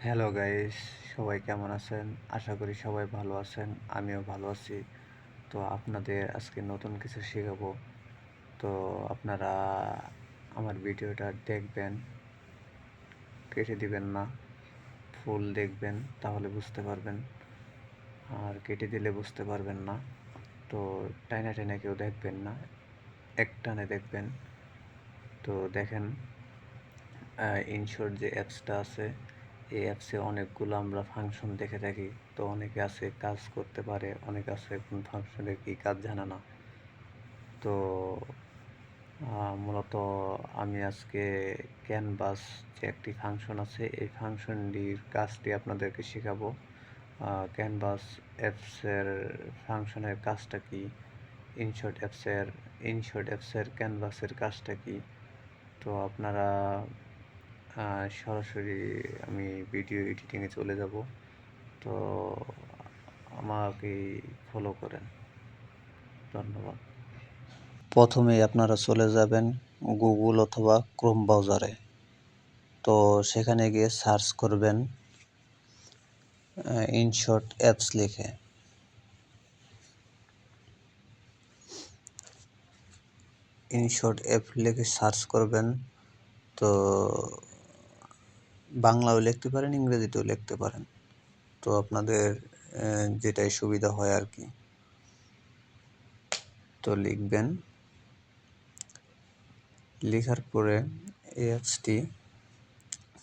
Hello guys, সবাই কেমন আছেন? আশা করি সবাই ভালো আছেন। আমিও ভালো আছি। তো আপনাদের আজকে নতুন কিছু শেখাবো। তো আপনারা আমার ভিডিওটা দেখবেন, কেটে দিবেন না। ফুল দেখবেন, তাহলে বুঝতে পারবেন। আর কেটে দিলে বুঝতে পারবেন না। তো টাইনা টাইনা কেউ দেখবেন না, একটানে দেখবেন। তো দেখেন, ইনশর্ট যে অ্যাপসটা আছে, এই অ্যাপসে অনেকগুলো আমরা ফাংশন দেখে থাকি। তো অনেকে আছে কাজ করতে পারে, অনেকে আছে কোন ফাংশনের কি কাজ জানে না। তো মূলত আমি আজকে ক্যানভাস যে একটি ফাংশন আছে, এই ফাংশনটির কাজটি আপনাদেরকে শেখাবো। ক্যানভাস অ্যাপসের ফাংশনের কাজটা কি, ইনশর্ট অ্যাপসের ক্যানভাসের কাজটা কি। তো আপনারা সরাসরি আমি ভিডিও এডিটিংয়ে চলে যাব। তো আমাকে ফলো করেন। ধন্যবাদ। প্রথমেই আপনারা চলে যাবেন গুগল অথবা ক্রোম ব্রাউজারে। তো সেখানে গিয়ে সার্চ করবেন ইনশর্ট অ্যাপস লিখে। ইনশর্ট অ্যাপ লিখে সার্চ করবেন। তো বাংলাও লিখতে পারেন, ইংরেজিতেও লিখতে পারেন। তো আপনাদের যেটাই সুবিধা হয় আর কি। তো লিখবেন, লেখার পরে এই অ্যাপসটি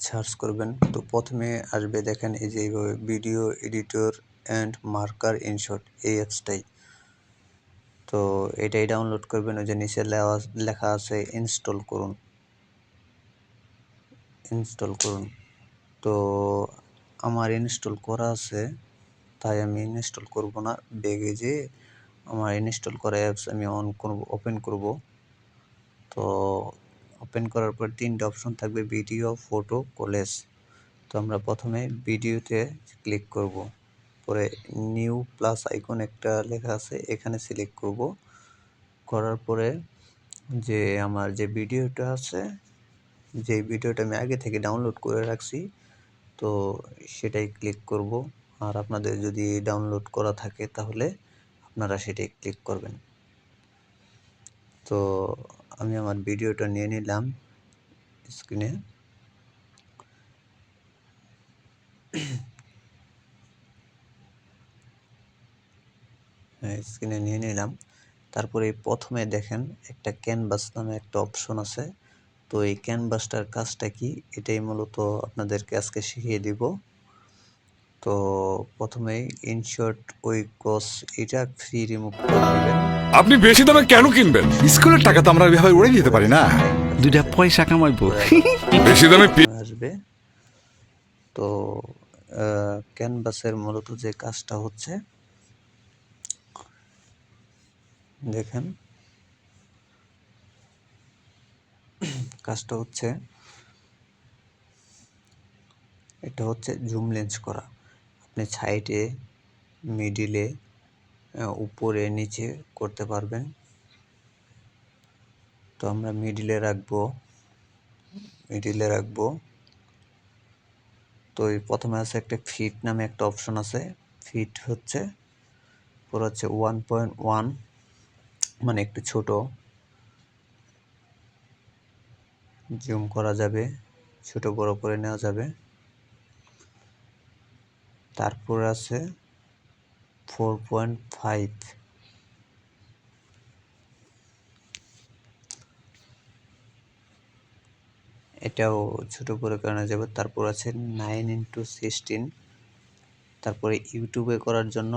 সার্চ করবেন। তো প্রথমে আসবে, দেখেন এই যে এইভাবে video editor and marker InShot, এই অ্যাপসটাই। তো এটাই ডাউনলোড করবেন। ওই যে নিচে লেখা আছে ইনস্টল করুন, ইনস্টল করুন। তো আমার ইনস্টল করা আছে, তাই আমি ইনস্টল করব না। ব্যাগে যে আমার ইনস্টল করা অ্যাপস আমি ওপেন করব। তো ওপেন করার পর তিনটে অপশন থাকবে, ভিডিও, ফটো, কলেজ। তো আমরা প্রথমে ভিডিওতে ক্লিক করব, পরে নিউ প্লাস আইকন একটা লেখা আছে, এখানে সিলেক্ট করব। করার পরে যে আমার যে ভিডিওটা আছে, যে ভিডিওটা আমি আগে থেকে ডাউনলোড করে রাখছি, তো সেটাই ক্লিক করব। আর আপনাদের যদি ডাউনলোড করা থাকে তাহলে আপনারা সেটাই ক্লিক করবেন। তো আমি আমার ভিডিওটা নিয়ে নিলাম স্ক্রিনে। স্ক্রিনে নিয়ে নিলাম। তারপরে প্রথমে দেখেন একটা ক্যানভাস নামে একটা অপশন আছে। তো এই ক্যানভাসটার কাজটা কি, এটাই মূলত আপনাদেরকে আজকে শিখিয়ে দিব। তো প্রথমেই ইনশর্ট উইকস, এটা ফ্রি রিমুভ করে নেবেন। আপনি বেশি দামে কেন কিনবেন? স্কুলের টাকা তো আমরা এভাবে উড়ে দিতে পারি না। দুইটা পয়সা কামাইবো। বেশি দামে আসবে। তো ক্যানভাসের মূলত যে কাজটা হচ্ছে, দেখেন কাজটা হচ্ছে, এটা হচ্ছে জুম লেন্স করা। আপনি সাইডে, মিডিলে, উপরে, নিচে করতে পারবেন। তো আমরা মিডিলে রাখবো, মিডিলে রাখবো। তো এই প্রথমে আছে একটা ফিট নামে একটা অপশন আছে। ফিট হচ্ছে পুরো হচ্ছে 1.1, মানে একটু ছোট, জুম করা যাবে, ছোট বড় করে নেওয়া যাবে। তারপর আছে 4.5, এটাও ছোট করে করা যাবে। তারপর আছে 9x16। তারপরে ইউটিউবে করার জন্য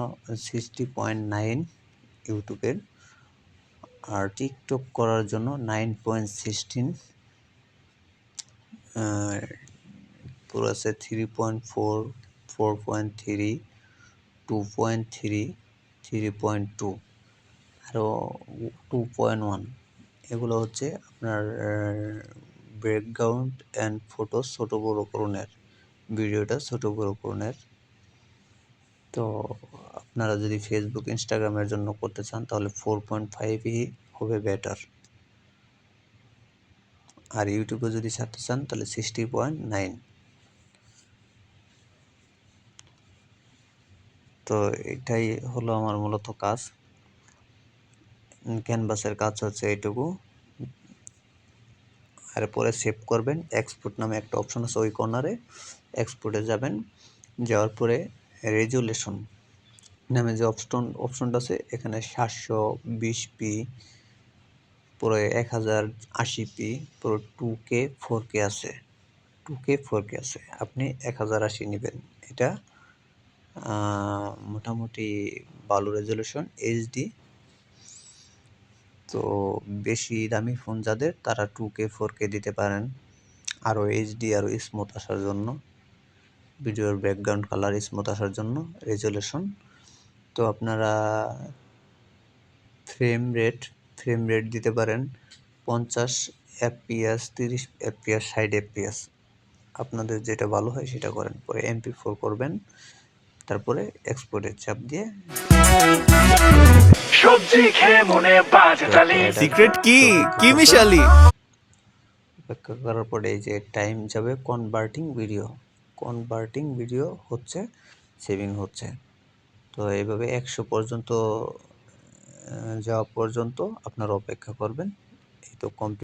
60.9 ইউটিউবের। আর টিকটক করার জন্য 9.16। পুরো আছে 3.4, 4.3, 2.3, 3.2, আরও 2.1। এগুলো হচ্ছে আপনার ব্যাকগ্রাউন্ড অ্যান্ড ফটো ছোটো বড়ো করণের, ভিডিওটা ছোটো বড়ো করণের। তো আপনারা যদি ফেসবুক, ইনস্টাগ্রামের জন্য করতে চান তাহলে 4.5ই হবে বেটার। আর ইউটিউবে যদি ছাড়তে চান তাহলে 60.9। তো এটাই হলো আমার মূলত কাজ। ক্যানভাসের কাজ হচ্ছে এইটুকু। আর পরে সেভ করবেন। এক্সপোর্ট নামে একটা অপশন আছে ওই কর্নারে, এক্সপোর্টে যাবেন। যাওয়ার পরে রেজুলেশন নামে যে অপশনটা আছে এখানে 720p, পরে 1080p, পরে 2K 4K আছে, 2K 4K আছে। আপনি 1080 নেবেন। এটা মোটামুটি ভালো রেজুলেশন এইচডি। তো বেশি দামি ফোন যাদের তারা 2K 4K দিতে পারেন, আরও এইচডি আরও স্মুথ আসার জন্য, ভিডিওর ব্যাকগ্রাউন্ড কালার স্মুথ আসার জন্য রেজুলেশন। তো আপনারা ফ্রেম রেট দিতে পারেন 50 FPS, 30 FPS, 60 FPS। আপনাদের যেটা ভালো হয় সেটা করেন। পরে MP4 করবেন, তারপরে এক্সপোর্টের চাপ দিয়ে সবজি খেয়ে মনে বাজে তালি সিক্রেট কি মিশালি? অপেক্ষা করার পরে এই যে টাইম যাবে কনভার্টিং ভিডিও হচ্ছে, সেভিং হচ্ছে। তো এইভাবে 100 পর্যন্ত যাওয়া পর্যন্ত আপনারা অপেক্ষা করবেন। এই তো কমপ্লিট।